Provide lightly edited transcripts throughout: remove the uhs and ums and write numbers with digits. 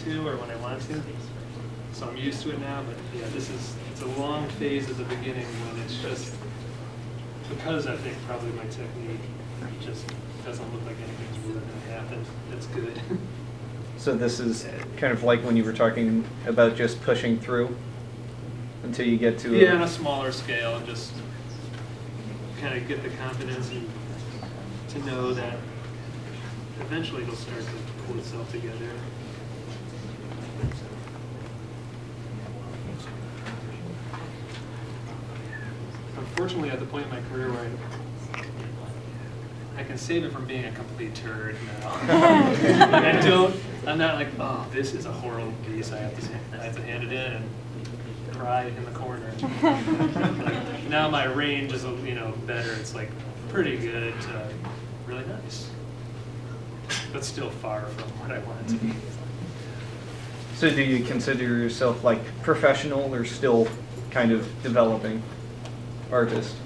to or when I want to. So I'm used to it now, but yeah, it's a long phase at the beginning when it's just, because I think probably my technique just doesn't look like anything's really going to happen. That's good. So this is kind of like when you were talking about just pushing through until you get to on a smaller scale, and just kind of get the confidence and to know that eventually it'll start to pull itself together. Unfortunately, at the point in my career where I can save it from being a complete turd now. I'm not like, oh, this is a horrible piece. I have to hand it in and cry in the corner. Like, now my range is better. It's like pretty good to really nice, but still far from what I want it to be. So do you consider yourself like professional or still kind of developing artist?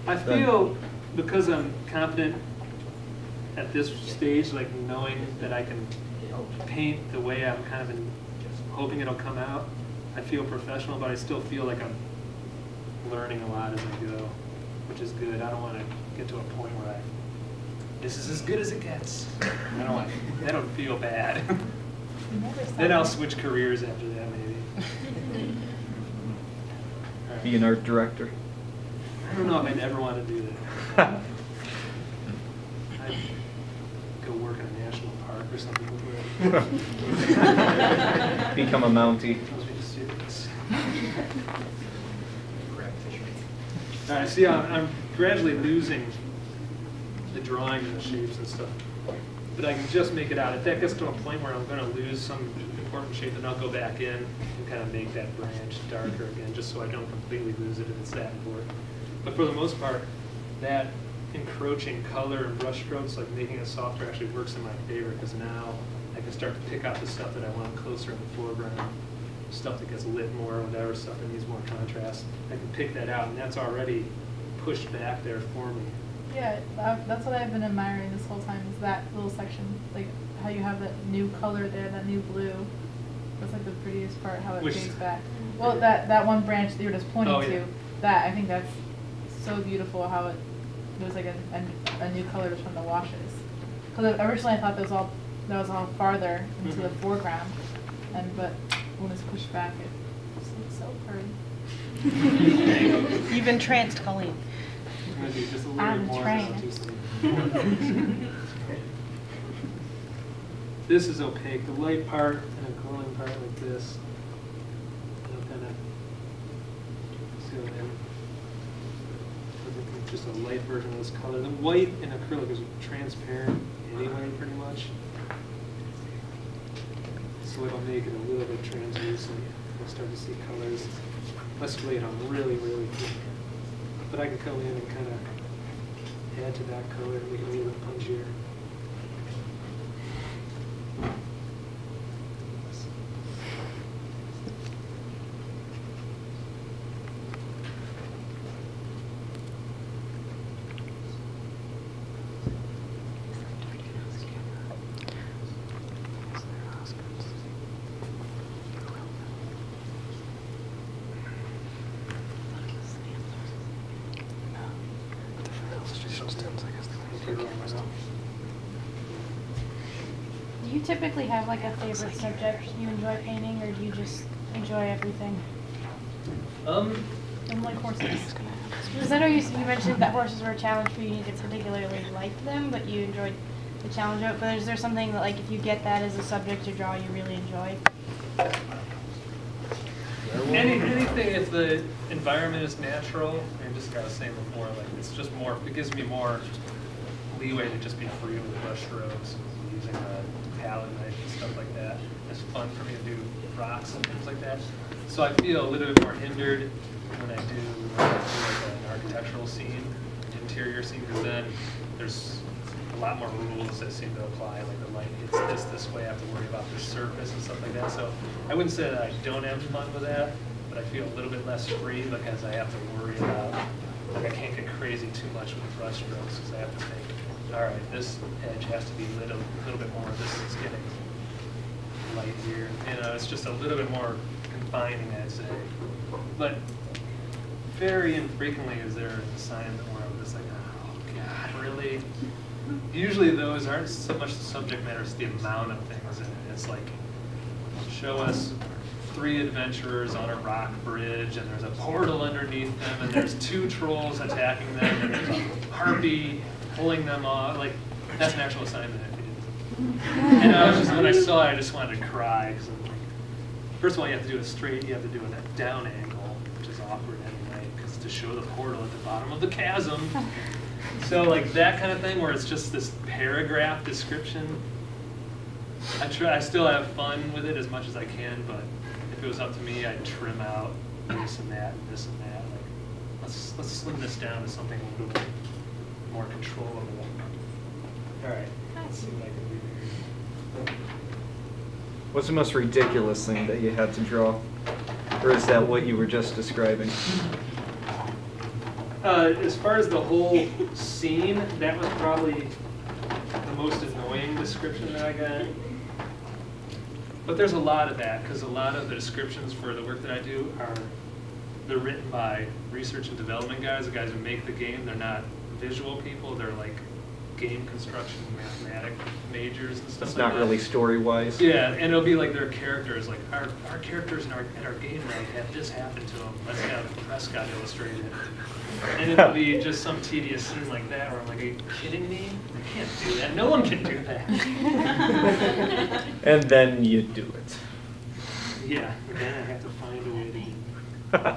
I feel because I'm confident at this stage, like knowing that I can paint the way I'm kind of hoping it'll come out, I feel professional, but I still feel like I'm learning a lot as I go, which is good. I don't want to get to a point where this is as good as it gets. I don't feel bad. Then I'll switch careers after that, maybe. Right. Be an art director. I don't know if I'd ever want to do that. I'd go work in a national park or something. Become a Mountie. All right, see, I'm gradually losing the drawing and the shapes and stuff, but I can just make it out. If that gets to a point where I'm going to lose some important shape, then I'll go back in and kind of make that branch darker again, just so I don't completely lose it if it's that important. But for the most part, that encroaching color and brush strokes, like making it softer, actually works in my favor, because now I can start to pick out the stuff that I want closer in the foreground, stuff that gets lit more, whatever stuff that needs more contrast. I can pick that out, and that's already pushed back there for me. Yeah, that's what I've been admiring this whole time, is that little section, like how you have that new color there, that new blue. That's like the prettiest part, how it fades back. Well, that one branch that you were just pointing to, that I think that's so beautiful, how it was like a new color just from the washes. Because originally I thought that was all farther into the foreground, but when it's pushed back, it just looks so pretty. You've entranced Colleen. I'm trained. This is opaque. The light part and a glowing part like this. I'll kind of zoom in. Just a light version of this color. The white in acrylic is transparent anyway, pretty much. So it'll make it a little bit translucent. You'll start to see colors. Let's lay it on really, really thin. But I can come in and kind of add to that color and make it a little bit punchier. Do you typically have like a favorite subject you enjoy painting, or do you just enjoy everything? And like horses. Because I know you mentioned that horses were a challenge for you. You didn't particularly like them, but you enjoyed the challenge of it. But is there something that, like, if you get that as a subject to draw, you really enjoy? Anything if the environment is natural, I just got to say before, like it's just more, it gives me more leeway to just be free with brush strokes and using a palette knife and stuff like that. It's fun for me to do rocks and things like that. So I feel a little bit more hindered when I do like an architectural scene, interior scene, because then there's a lot more rules that seem to apply, like the light hits this way, I have to worry about the surface and stuff like that. So I wouldn't say that I don't have fun with that, but I feel a little bit less free because I have to worry about, like I can't get crazy too much with brush strokes because I have to think, all right, this edge has to be lit a little bit more, this is getting light light here. You know, it's just a little bit more confining, I'd say. But very infrequently is there an assignment where I'm just like, oh God, really? Usually those aren't so much the subject matter, it's the amount of things in it. It's like, show us 3 adventurers on a rock bridge, and there's a portal underneath them, and there's 2 trolls attacking them, and there's a harpy pulling them off. Like, that's an actual assignment. And I was just, when I saw it, I just wanted to cry. Cause I'm like, first of all, you have to do it straight, you have to do a down angle, which is awkward anyway, because to show the portal at the bottom of the chasm. So like that kind of thing where it's just this paragraph description. I still have fun with it as much as I can, but if it was up to me, I'd trim out this and that and this and that. Like, let's slim this down to something a little bit more controllable. All right, let's see what I can do here. What's the most ridiculous thing that you had to draw? Or is that what you were just describing? As far as the whole scene, that was probably the most annoying description that I got. But there's a lot of that, because a lot of the descriptions for the work that I do they're written by research and development guys, the guys who make the game. They're not visual people, they're like game construction, mathematic majors and stuff It's like that. not really story-wise. Yeah, and it'll be like their characters, like our characters in our game night had this happen to them. Let's have Prescott illustrate it. And it'll be just some tedious scene like that where I'm like, are you kidding me? I can't do that. No one can do that. And then you do it. Yeah, and then I have to find a way to do it.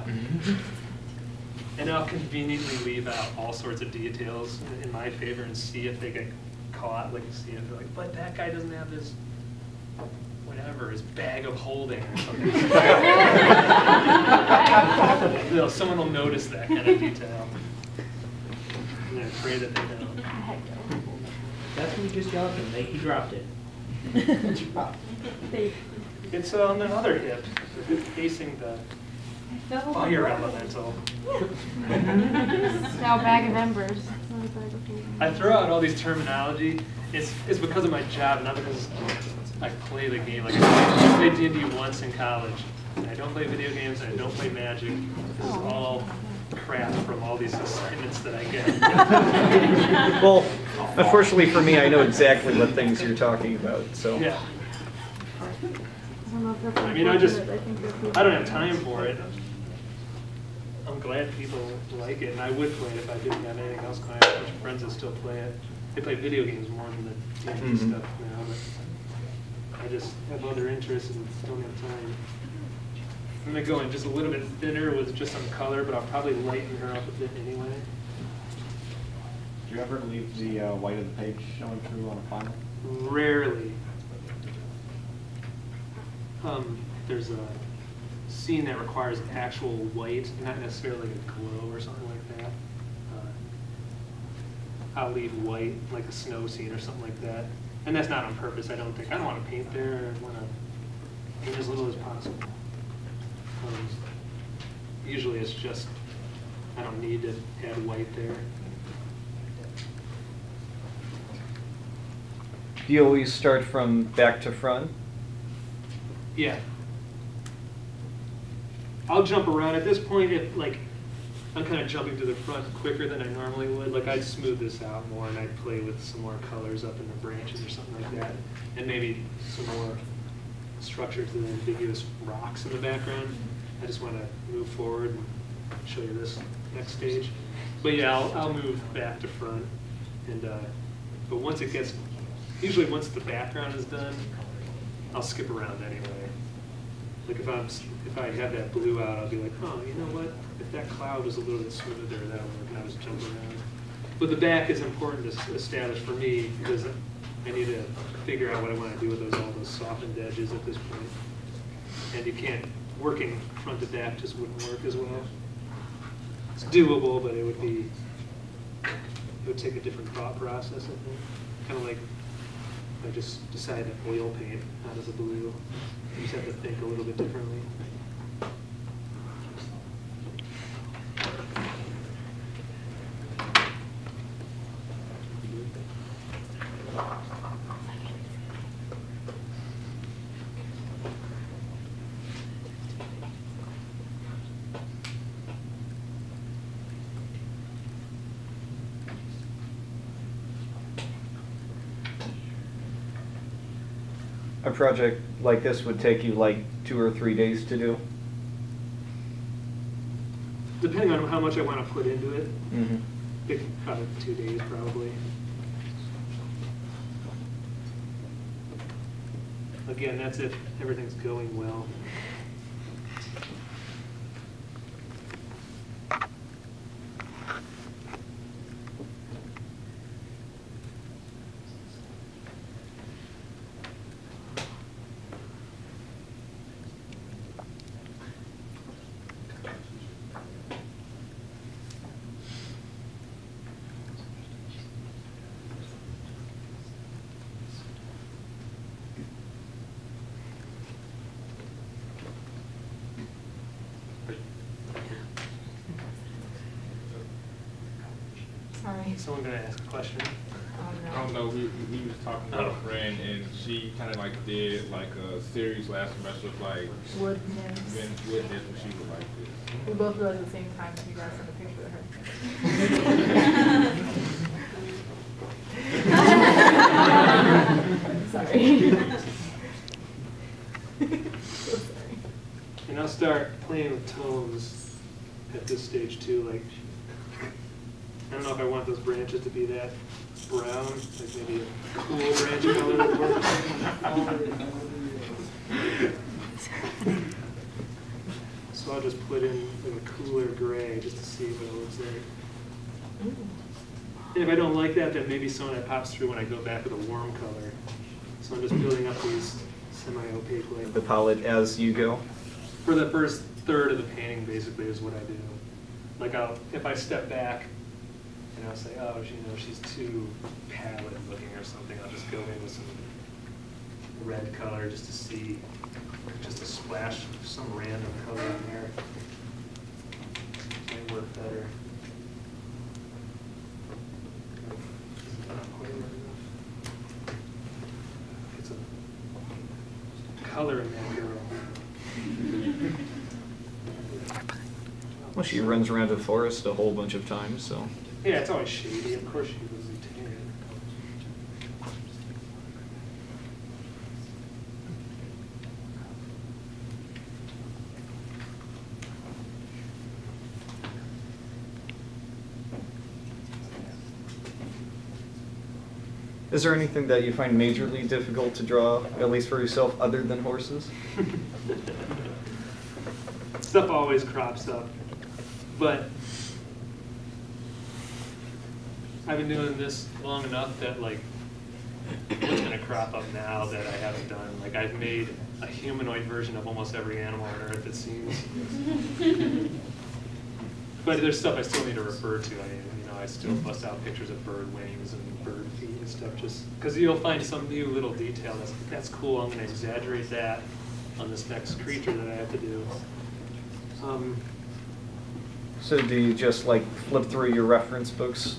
And I'll conveniently leave out all sorts of details in my favor and see if they get caught. Like, see if they're like, but that guy doesn't have his, whatever, his bag of holding or something. Someone will notice that kind of detail. And I pray that they don't. That's when you just yell at them, he dropped it. It's on the other hip, facing the fire elemental. Now bag of embers. I throw out all these terminology. It's because of my job, not because I play the game. Like I played D&D once in college. I don't play video games. I don't play Magic. This is all crap from all these assignments that I get. Well, unfortunately for me, I know exactly what things you're talking about. So. Yeah. I mean, I don't have time for it. I'm glad people like it, and I would play it if I didn't have anything else going on. I have a bunch of friends that still play it. They play video games more than the D&D stuff now, but I just have other interests and don't have time. I'm going to go in just a little bit thinner with just some color, but I'll probably lighten her up a bit anyway. Do you ever leave the white of the page showing through on a final? Rarely. There's a scene that requires actual white, not necessarily a glow or something like that. I'll leave white, like a snow scene or something like that. And that's not on purpose, I don't think. I don't want to paint there. I want to paint as little as possible. Usually it's just, I don't need to add white there. Do you always start from back to front? Yeah. I'll jump around. At this point, I'm kind of jumping to the front quicker than I normally would. Like I'd smooth this out more and I'd play with some more colors up in the branches or something like that. And maybe some more structure to the ambiguous rocks in the background. I just want to move forward and show you this next stage. But yeah, I'll move back to front. And but once it gets, usually once the background is done, I'll skip around anyway. Like if I have that blue out, I'll be like, oh, you know what? If that cloud was a little bit smoother, that'll work. And I'll just jump around. But the back is important to establish for me because I need to figure out what I want to do with all those softened edges at this point. And you can't, working front to back just wouldn't work as well. It's doable, but it would take a different thought process, I think. Kind of like I just decided to oil paint out of the blue. You just have to think a little bit differently. a project like this would take you like 2 or 3 days to do? Depending on how much I want to put into it, Mm-hmm. probably 2 days probably. Again, that's if everything's going well. Sorry. Someone gonna ask a question? I don't know, we was talking about a friend, and she kind of like did like a series last semester of like Wood nymphs. wood nymphs, and she was like this. We both realized at the same time, so you guys sent a picture of her. Sorry. So sorry. And I'll start playing with tones at this stage too. Like, I don't know if I want those branches to be that brown, like maybe a cool branch color would work. So I'll just put in like a cooler gray just to see what it looks like. And if I don't like that, then maybe some of that pops through when I go back with a warm color. So I'm just building up these semi-opaque like The palette as you go. for the first third of the painting, basically, is what I do. Like, if I step back and I'll say, oh, you know, she's too pallid looking or something, I'll just go in with some red color just to see, just a splash of some random color in there. Might work better. Not quite enough. Get some color in that girl. Well, she runs around the forest a whole bunch of times, so. Yeah, it's always shady. Of course she was a tan. Is there anything that you find majorly difficult to draw, at least for yourself, other than horses? Stuff always crops up, but I've been doing this long enough that like what's going to crop up now that I haven't done? Like I've made a humanoid version of almost every animal on Earth, it seems. But there's stuff I still need to refer to. I mean, you know, I still bust out pictures of bird wings and bird feet and stuff, just because you'll find some new little detail that's cool. I'm going to exaggerate that on this next creature that I have to do. So do you just like flip through your reference books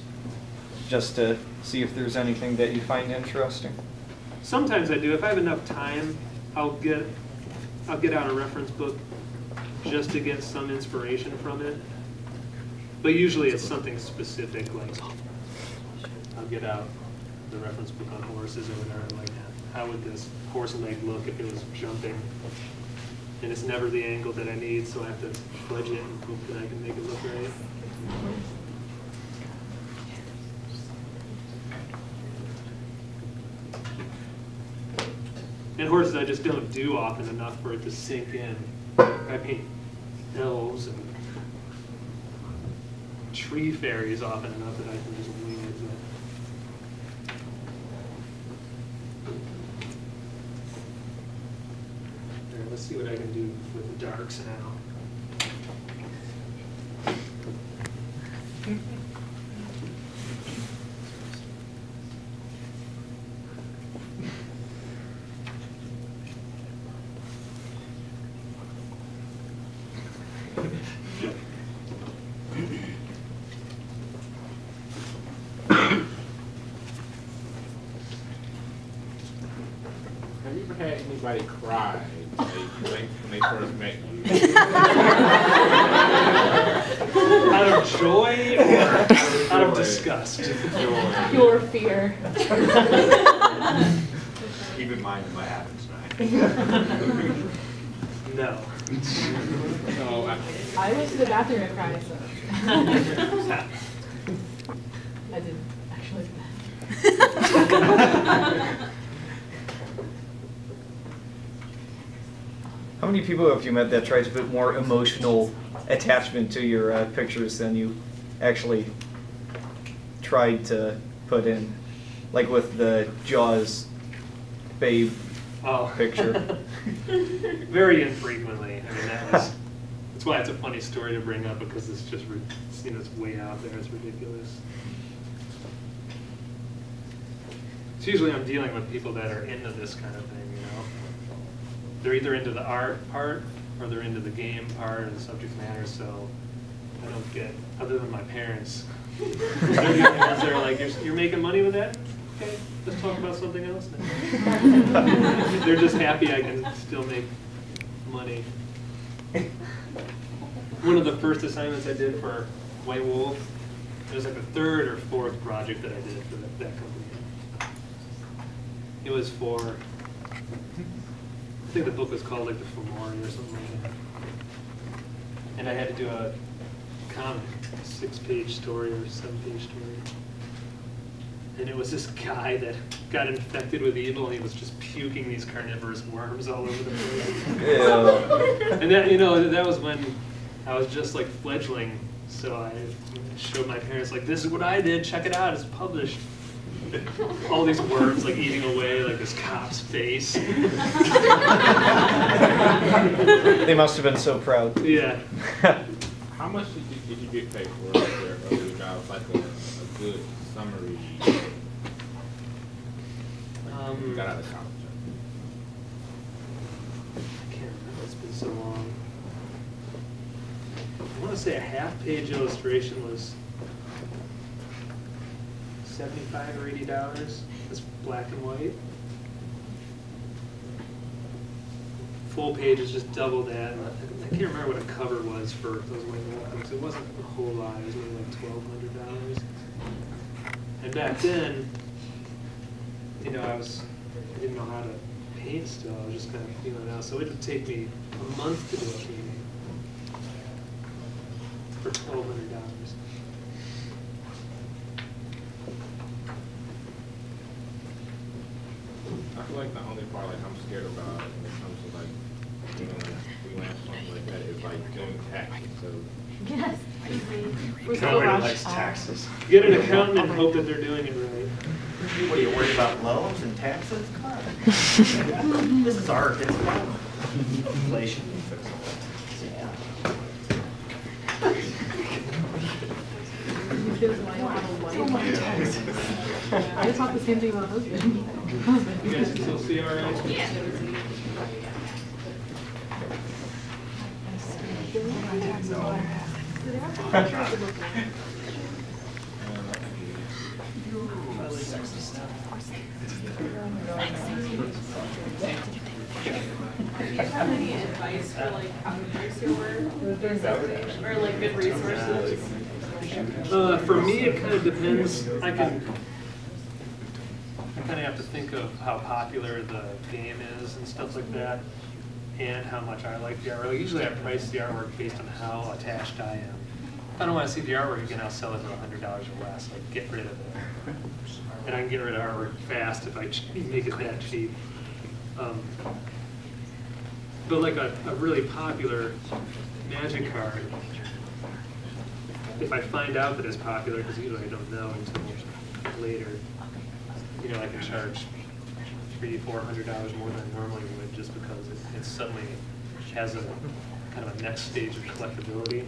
just to see if there's anything that you find interesting? Sometimes I do. If I have enough time, I'll get out a reference book just to get some inspiration from it. But usually it's something specific, like I'll get out the reference book on horses or whatever, like how would this horse leg look if it was jumping? And it's never the angle that I need, so I have to fudge it and hope that I can make it look right. And horses I just don't do often enough for it to sink in. I paint elves and tree fairies often enough that I can just wing it. There, let's see what I can do with the darks now. Have you ever had anybody cry when they first met you? Out of joy or out of disgust? Joy. Pure fear. You keep in mind what happens tonight. No. So I went to the bathroom and cried, so. I didn't actually do that. How many people have you met that tries to put more emotional attachment to your pictures than you actually tried to put in? Like with the Jaws babe picture. Very infrequently. I mean, that's why it's a funny story to bring up, because it's just, you know, it's way out there. It's ridiculous. It's usually I'm dealing with people that are into this kind of thing, you know. They're either into the art part or they're into the game part or the subject matter, so I don't get, other than my parents, they're the only ones that are like, you're making money with that? Okay, let's talk about something else then. They're just happy I can still make money. One of the first assignments I did for White Wolf, it was like the third or fourth project that I did for that company. It was for, I think the book was called like the Fomori or something like that. And I had to do a comic, a 6-page story or 7-page story. And it was this guy that got infected with evil, and he was just puking these carnivorous worms all over the place. Yeah. And that, you know, that was when I was just like fledgling, so I showed my parents, like, this is what I did, check it out, it's published. All these worms like eating away like this cop's face. They must have been so proud. Yeah. how much did you get paid for your earlier job? Like a good summary. Like you got out of college. I can't remember, it's been so long. I want to say a half-page illustration was $75 or $80. It's black and white. Full page is just double that. I can't remember what a cover was for those White Wolf books. It wasn't a whole lot. It was maybe like $1,200. And back then, you know, I didn't know how to paint still. I was just kind of feeling it out. So it would take me a month to do a painting for $1,200. I feel like the only part like I'm scared about when it comes to like doing like freelance something like that is like doing taxes. So Yes. Nobody likes taxes. Get an accountant and hope that they're doing it right. What are you worried about, loans and taxes? Come on. This is art, it's fun. Inflation. I thought the same thing about husband. You guys can still see all right? Yeah. Do you have any advice for like how to produce your work? Or like good resources? For me, it kind of depends. I kind of have to think of how popular the game is and stuff like that, and how much I like the artwork. Usually I price the artwork based on how attached I am. If I don't want to see the artwork again, I'll sell it for $100 or less. Like, get rid of it. And I can get rid of artwork fast if I make it that cheap. But like a really popular Magic card, if I find out that it's popular, because usually I don't know until later, you know, I can charge $300–400 more than I normally would, just because it suddenly has a kind of a next stage of collectability.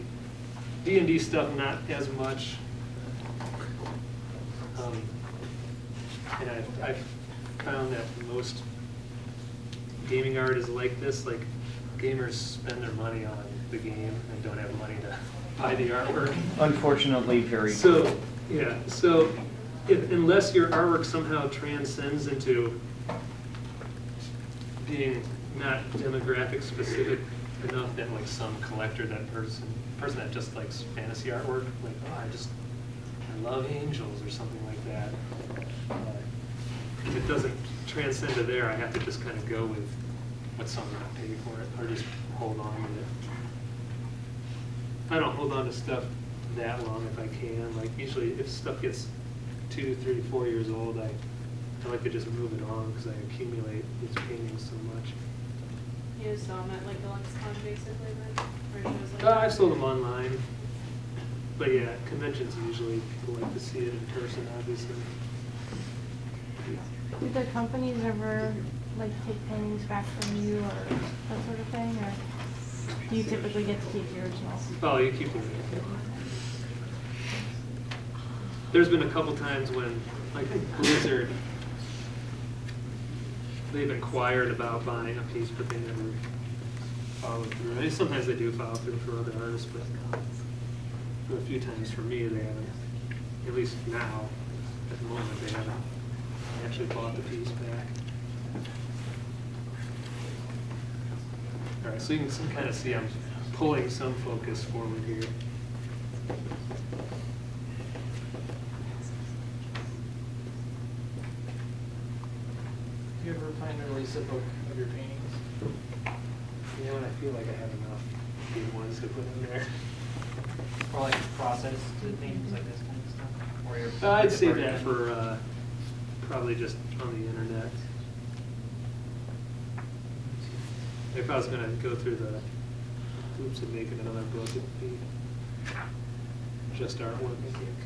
D&D stuff, not as much. And I've found that most gaming art is like this. Like, gamers spend their money on the game and don't have money to buy the artwork. Unfortunately, very. So, yeah, so unless your artwork somehow transcends into being not demographic specific enough that like some collector, that person that just likes fantasy artwork, like, oh, I love angels or something like that, if it doesn't transcend to there, I have to just kind of go with what someone will pay for it, or just hold on with it. I don't hold on to stuff that long if I can. Like usually if stuff gets 2, 3, 4 years old, I like to just move it on because I accumulate these paintings so much. You just saw them at like the Lexicon basically then? Or it was like I've sold them online. But yeah, conventions usually people like to see it in person, obviously. Do the companies ever like take paintings back from you or that sort of thing, or do you typically get to keep the originals? Oh, you keep them. There's been a couple times when, like Blizzard, they've inquired about buying a piece, but they never followed through. I mean, sometimes they do follow through for other artists, but a few times for me, they haven't, at least now, at the moment, they haven't actually bought the piece back. All right, so you can kind of see I'm pulling some focus forward here. Do you ever plan to release a book of your paintings? You know, and I feel like I have enough good ones to put in there. Or like process to things like this kind of stuff? Or your I'd save that for probably just on the internet. If I was going to go through the hoops of making another book, it would be just artwork, I think.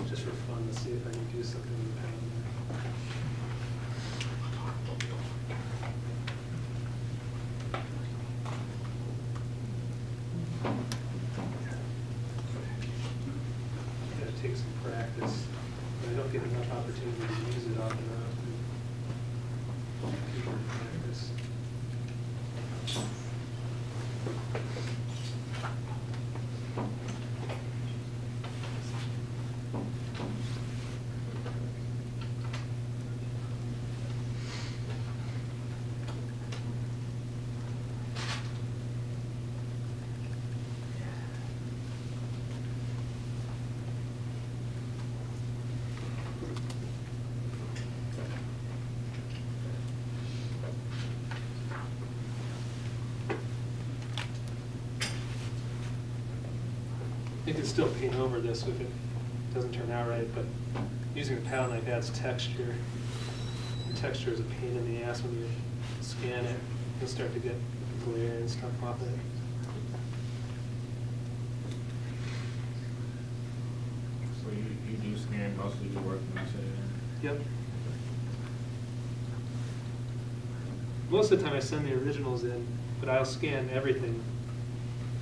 Just for fun to see if I can do something with the pen. Gotta take some practice. I don't get enough opportunity to use it often enough. Keep in practice. You can still paint over this if it doesn't turn out right, but using a palette knife adds texture. And texture is a pain in the ass when you scan it. You'll start to get glare and stuff off it. So you do scan most of your work when you say that? Yep. Most of the time I send the originals in, but I'll scan everything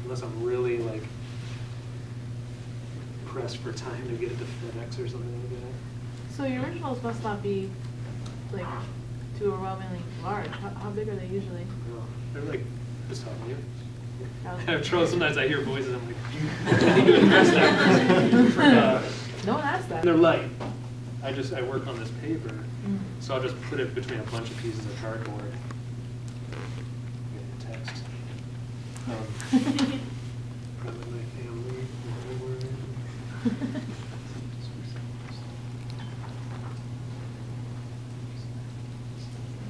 unless I'm really like pressed for time to get it to FedEx or something like that. So your originals must not be like too overwhelmingly large. How big are they usually? No, they're like this tall here. Oh. I have trouble. Sometimes I hear voices. I'm like, I need to address that person. No one asked that. They're light. I work on this paper, Mm. so I'll just put it between a bunch of pieces of cardboard. Get the text. Probably my family.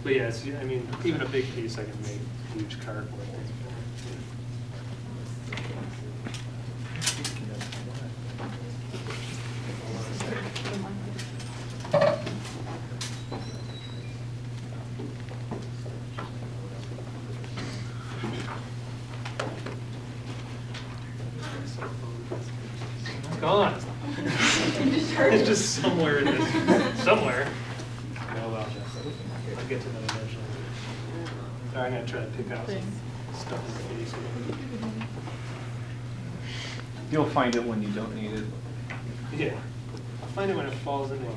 But yeah, it's, I mean, even a big piece I can make huge cardboard. It's gone. It's just somewhere in this, somewhere. Oh well, I'll get to that eventually. All right, I'm gonna try to pick out some stuff in the case. You'll find it when you don't need it. Yeah, I'll find it when it falls into a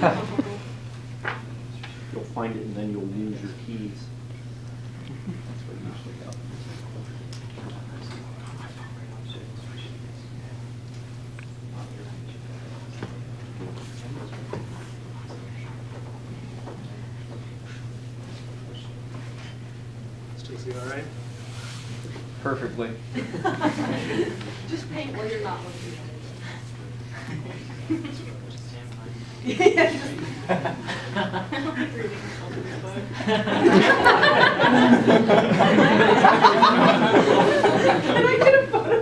puddle. You'll find it and then you'll lose your keys. That's what usually happens. Is he all right? Perfectly. Just paint while you're not looking Just at it. stand Yeah, just. I like reading children's books. Can I get a photo?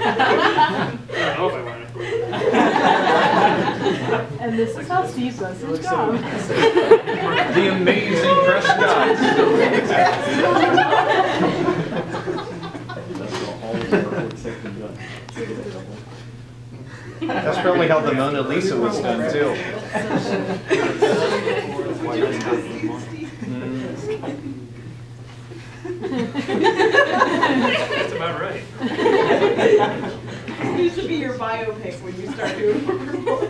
I don't know if I want to. And this is how Steve does his job. The amazing Prescott. That's probably how the Mona Lisa was done too. That's about right. This should be your biopic when you start doing more.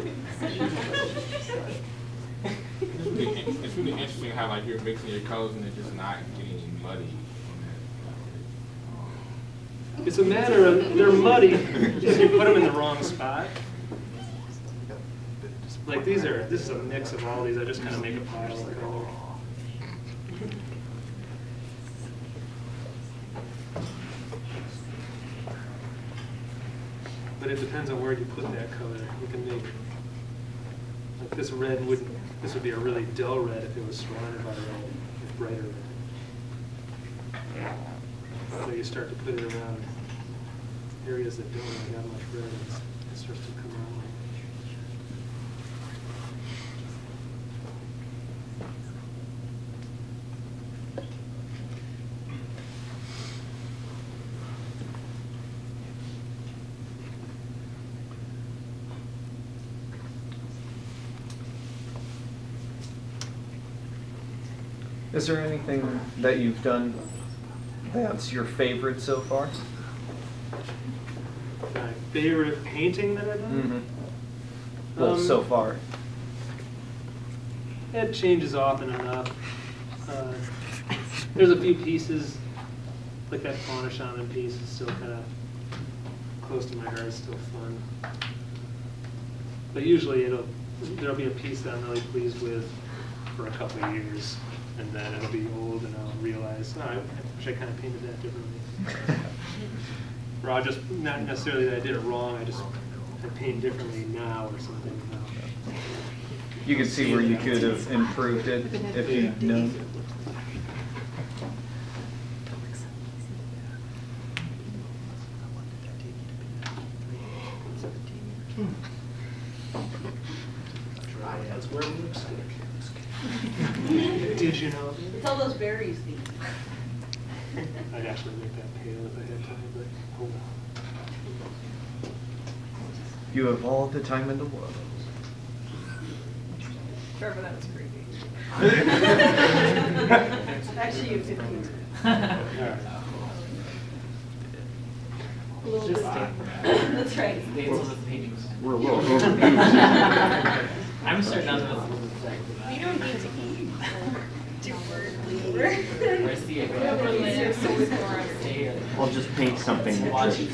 It's really interesting how like you're mixing your colors and it's just not getting muddy. It's a matter of, they're muddy if you put them in the wrong spot. Like this is a mix of all these, I just kind of make a pile of color. But it depends on where you put that color. You can make, like this red wouldn't, this would be a really dull red if it was surrounded by red, with brighter red. So you start to put it around areas that don't really have much red, it starts to come out. Is there anything that you've done that's your favorite so far? My favorite painting that I've done? Well, so far. It changes often enough. There's a few pieces, like that fauna shaman piece is still kind of close to my heart, it's still fun. But usually there'll be a piece that I'm really pleased with for a couple of years, and then it'll be old and I'll realize, oh, I wish I kind of painted that differently. Or I'll just, not necessarily that I did it wrong, I paint differently now or something. You could see where you could have improved it if you'd known. Did you know? It's all those berries things. I'd actually make that pale if I had time, but hold on. You have all the time in the world. Trevor, that was creepy. Actually, you have 15 minutes. A little bit. That's right. Dance on the paintings. We're a little I'm certain none of us. You don't need to eat. Where's the I'll just paint something. Watch it.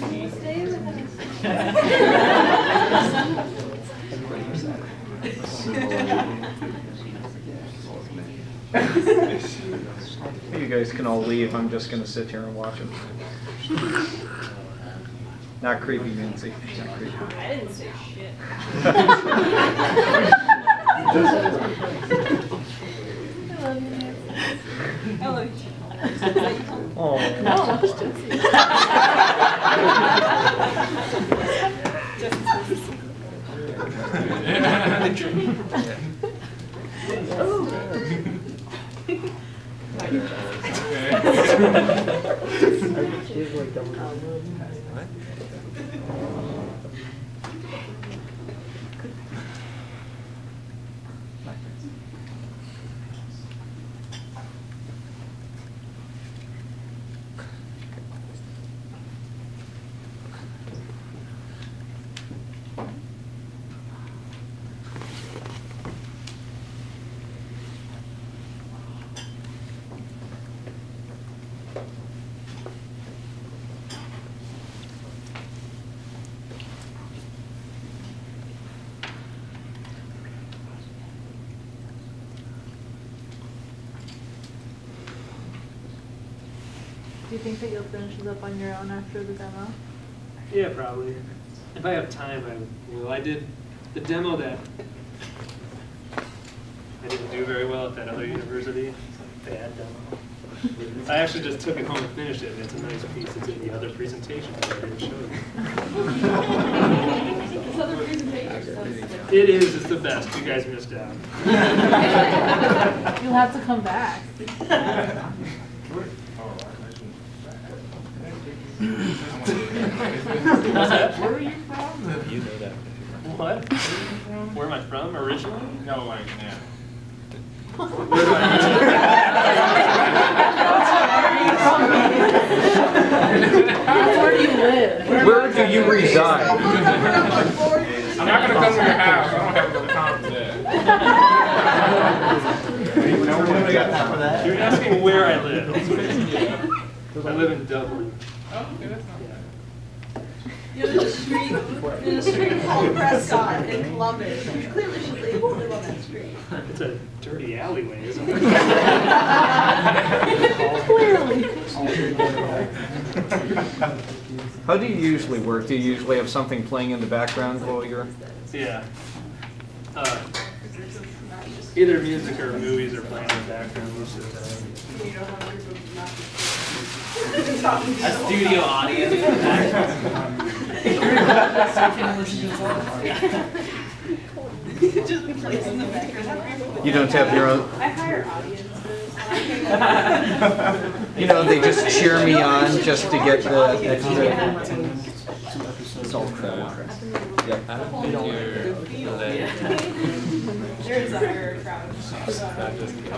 You guys can all leave. I'm just going to sit here and watch them. Not creepy, Nancy. Not creepy. I didn't say shit. I love you. Oh. No, it's just Do you think that you'll finish this up on your own after the demo? Yeah, probably. If I have time, I will. I did the demo that I didn't do very well at that other university. It's a bad demo. I actually just took it home and finished it. It's a nice piece. It's in the other presentation that I didn't show you. This other presentation sounds good. It is. It's the best. You guys missed out. You'll have to come back. What's that? Where are you from? You know that. What? Where am I from originally? No, like now. Where do I Where do you live? Where do you reside? I'm not gonna come to your house. I don't have no time for that. You're asking where I live. I live in Dublin. Oh, okay, that's not bad. There's a street called Prescott in Columbus. You clearly should live on that street. It's a dirty alleyway, isn't it? Clearly. How do you usually work? Do you usually have something playing in the background while you're... Yeah. Either music or movies are playing in the background most of the time. You don't have a group of A studio audience in the background. just plays in the background. You don't have your own... I hire audiences. You know, they just cheer me on just to get the extra... There's a higher crowd.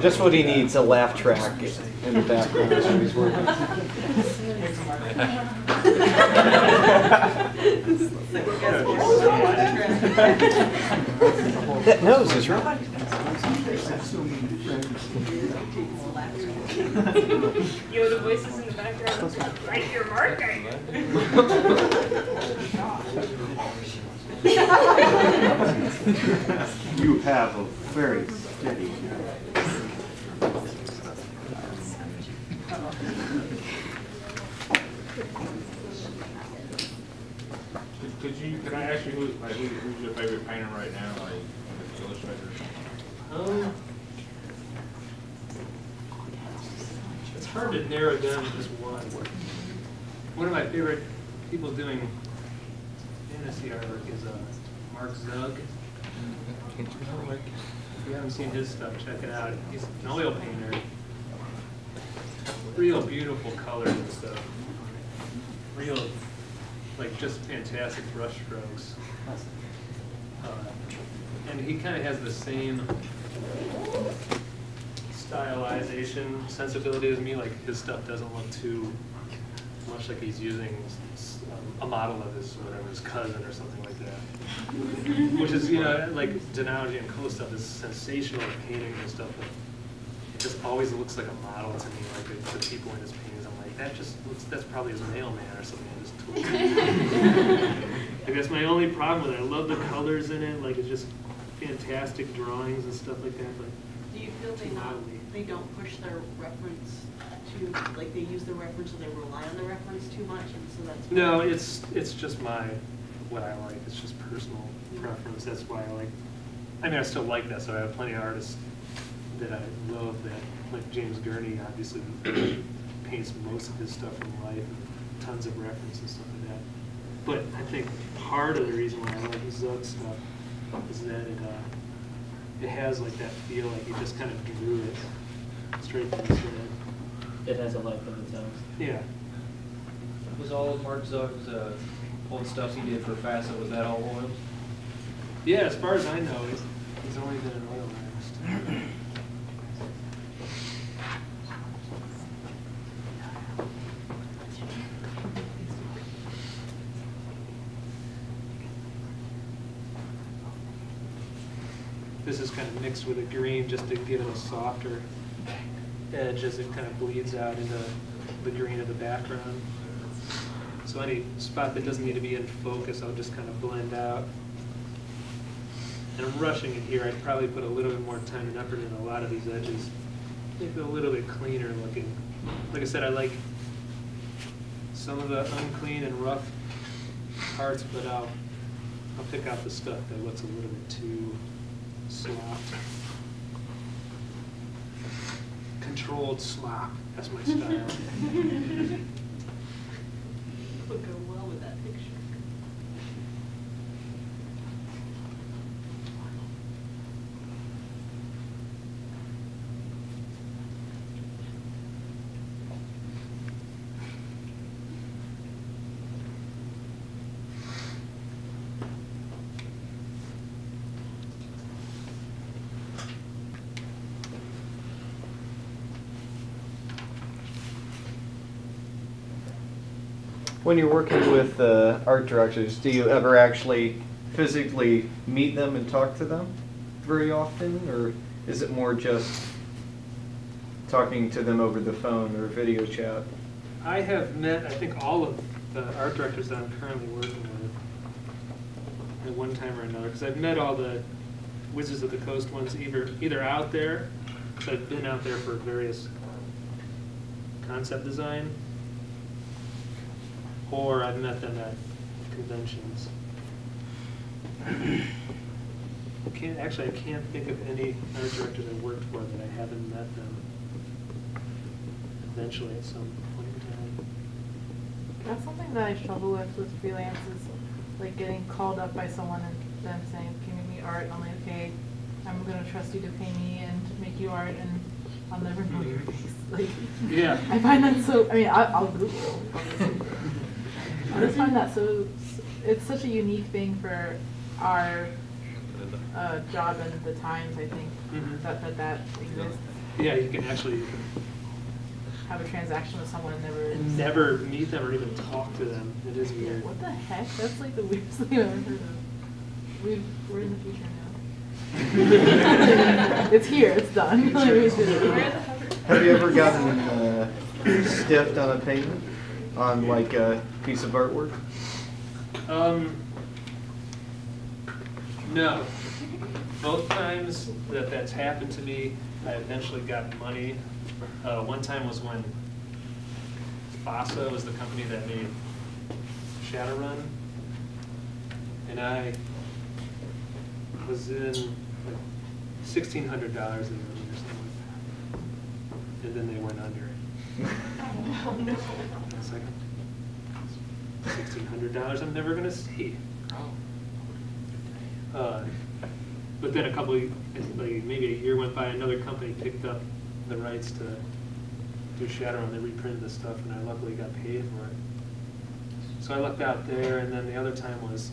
Just what he needs, a laugh track in the background as he's working. That nose is right. Yoda voices in the background. Like you're marking. You have a very steady Could I ask you who's your favorite painter right now, like illustrator? It's hard to narrow down to just one. One of my favorite people doing fantasy artwork is Mark Zug. If you haven't seen his stuff, check it out. He's an oil painter. Real beautiful colors and stuff. Real, like, just fantastic brush strokes. And he kind of has the same stylization sensibility as me. Like, his stuff doesn't look too much like he's using a model of his, whatever, his cousin or something like that. Which is, you know, like Denauji and Co stuff is sensational painting and stuff, but it just always looks like a model to me, like the people in his paintings. I'm like, that just looks, that's probably his mailman or something. I just told I guess my only problem with it, I love the colors in it, like it's just fantastic drawings and stuff like that, but Do you feel they don't push their reference too, like they use the reference or they rely on the reference too much, and so that's... no, it's just what I like. It's just personal preference. That's why I like, I mean, I still like that, so I have plenty of artists that I love that, like James Gurney, obviously, paints most of his stuff from life, and tons of references and stuff like that. But I think part of the reason why I like Zug stuff is that it has like that feel, like he just kind of drew it straight from his head. It has a life of its own. Yeah. Was all of Mark Zug's old stuff he did for FASA, was that all oils? Yeah, as far as I know, he's only been an oil artist. This is kind of mixed with a green just to give it a softer edge as it kind of bleeds out into the green of the background. So any spot that doesn't need to be in focus, I'll just kind of blend out. And I'm rushing it here. I'd probably put a little bit more time and effort in a lot of these edges. Make it a little bit cleaner looking. Like I said, I like some of the unclean and rough parts, but I'll pick out the stuff that looks a little bit too slopped. Controlled slop, that's my style. Would go well with that picture. When you're working with art directors, do you ever actually physically meet them and talk to them very often, or is it more just talking to them over the phone or video chat? I have met, I think, all of the art directors that I'm currently working with at one time or another, because I've met all the Wizards of the Coast ones either out there, because I've been out there for various concept design, or I've met them at conventions. I can't think of any art directors I worked for that I haven't met them eventually at some point in time. That's something that I struggle with freelance is like getting called up by someone and them saying, can you make me art? And I'm like, okay, I'm gonna trust you to pay me and make you art, and I'll never know your face. Like, yeah. I find that so, I mean, I'll Google, obviously. I just find that so, it's such a unique thing for our job and the times, I think, that exists. Yeah, you can actually Have a transaction with someone and never meet them or even talk to them. It is Yeah, weird. what the heck? That's like the weirdest thing I've ever heard of. We're in the future now. It's here, it's done. Have you ever gotten stiffed on a payment on like a piece of artwork? No. Both times that's happened to me, I eventually got money. One time was when FASA was the company that made Shadowrun, and I was in like $1,600 in or something like that, and then they went under. Oh, no. I was like, $1,600 I'm never gonna see. But then maybe a year went by, another company picked up the rights to do Shadowrun. They reprinted the stuff, and I luckily got paid for it. So I lucked out there, and then the other time was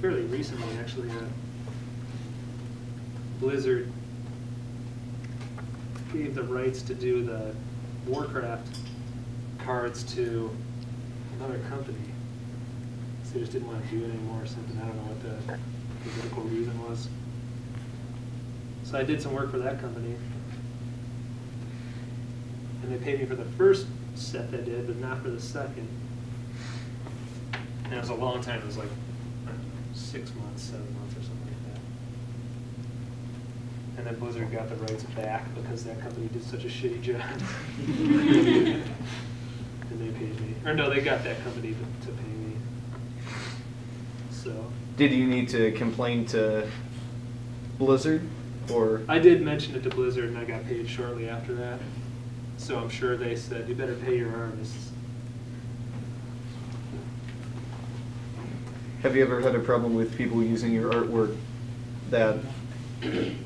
fairly recently, actually. Blizzard gave the rights to do the Warcraft cards to another company. So they just didn't want to do it anymore or something. I don't know what the political reason was. So I did some work for that company. And they paid me for the first set they did, but not for the second. And it was a long time. It was like 6 months, 7 months or something like that. And then Blizzard got the rights back because that company did such a shitty job. And they paid me. Or no, they got that company to pay me. So. Did you need to complain to Blizzard, or? I did mention it to Blizzard, and I got paid shortly after that. So I'm sure they said, you better pay your artists. Have you ever had a problem with people using your artwork that,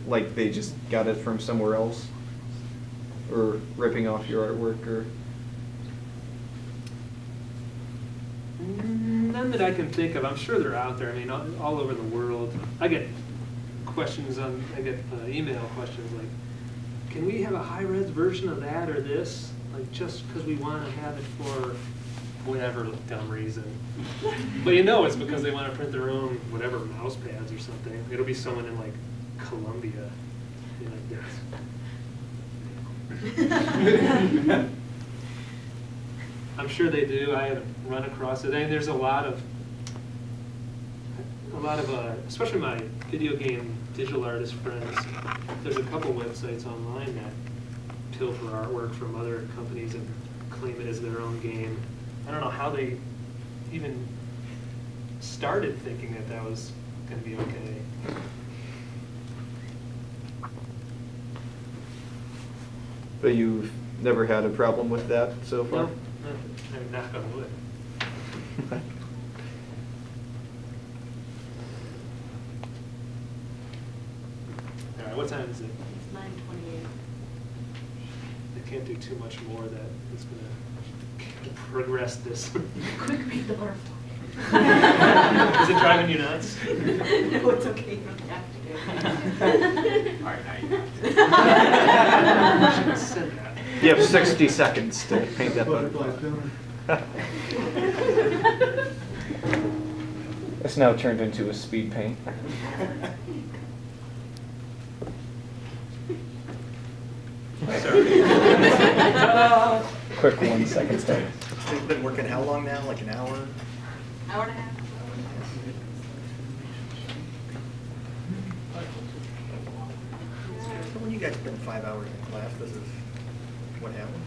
like, they just got it from somewhere else? Or ripping off your artwork, or? None that I can think of. I'm sure they're out there. I mean, all over the world. I get questions email questions like, can we have a high-res version of that or this? Like, just because we want to have it for whatever dumb reason. But you know it's because they want to print their own whatever mouse pads or something. It'll be someone in like Colombia. Like I'm sure they do. I haven't run across it. I mean, there's a lot of, especially my video game digital artist friends. There's a couple websites online that pilfer artwork from other companies and claim it as their own game. I don't know how they even started thinking that that was going to be okay. But you've never had a problem with that so far? No, I mean, knock on wood. All right, what time is it? It's 9:28. I can't do too much more that is going to progress this. Quick, read the butterfly. Is it driving you nuts? No, it's okay, you don't have to. All right, now you have I should have said that. You have 60 seconds to paint that butterfly. It's now turned into a speed paint. Sorry. Quick 1 second start. So you've been working how long now? Like an hour? Hour and a half. So when you guys spend 5 hours in class, this is what happened?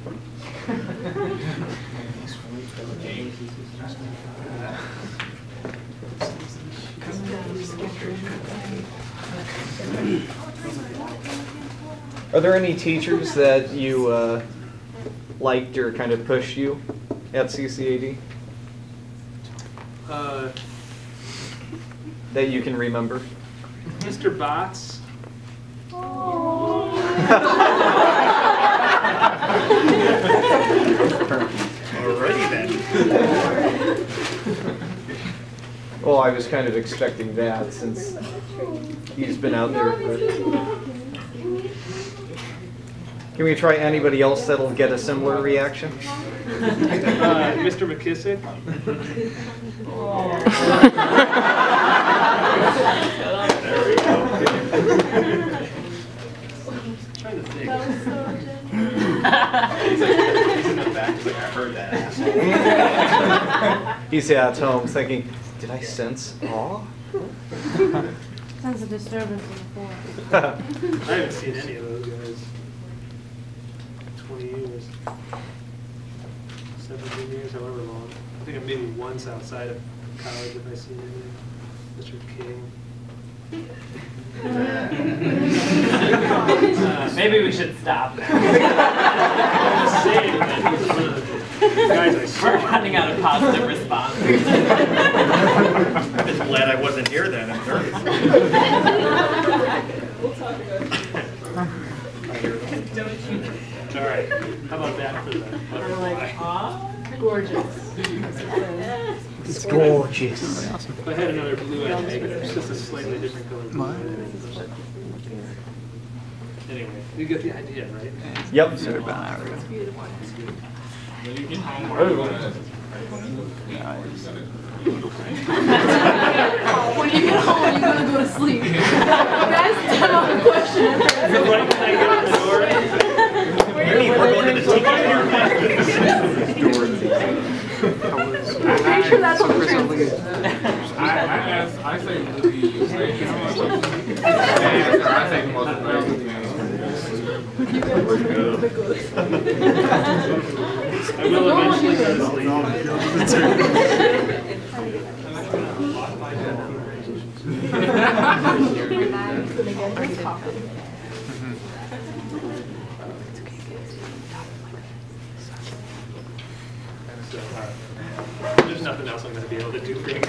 Are there any teachers that you liked or kind of pushed you at CCAD that you can remember? Mr. Botts. Alrighty then. Well, I was kind of expecting that since he's been out there for it. Can we try anybody else that'll get a similar reaction? Mr. McKissick. There we go. Trying to think. That was so He's in the back, he's like, I heard that asshole. He's at home thinking, did I sense awe? Sense of disturbance in the floor. I haven't seen any of those guys. 20 years. 17 years, however long. I think maybe once outside of college if I seen anything. Mr. King. Maybe we should stop now. I'm just saying that he was one of the guys I We're saw. running out of positive response. I'm just glad I wasn't here then. I'm nervous. We'll talk about it. All right, how about that for the butterfly? gorgeous. It's gorgeous. If I had another blue, I'd make it. It's just a slightly different color. blue. Anyway, you get the idea, right? Yep. It's beautiful. When you get home, When you get home, you gotta go to sleep. Guys, tell me a question. So what can I get in the door? We're going to the tiki bar. Pretty sure that's what we're translating. I say movie. I say most of I will eventually go to sleep. There's nothing else I'm going to be able to do for you.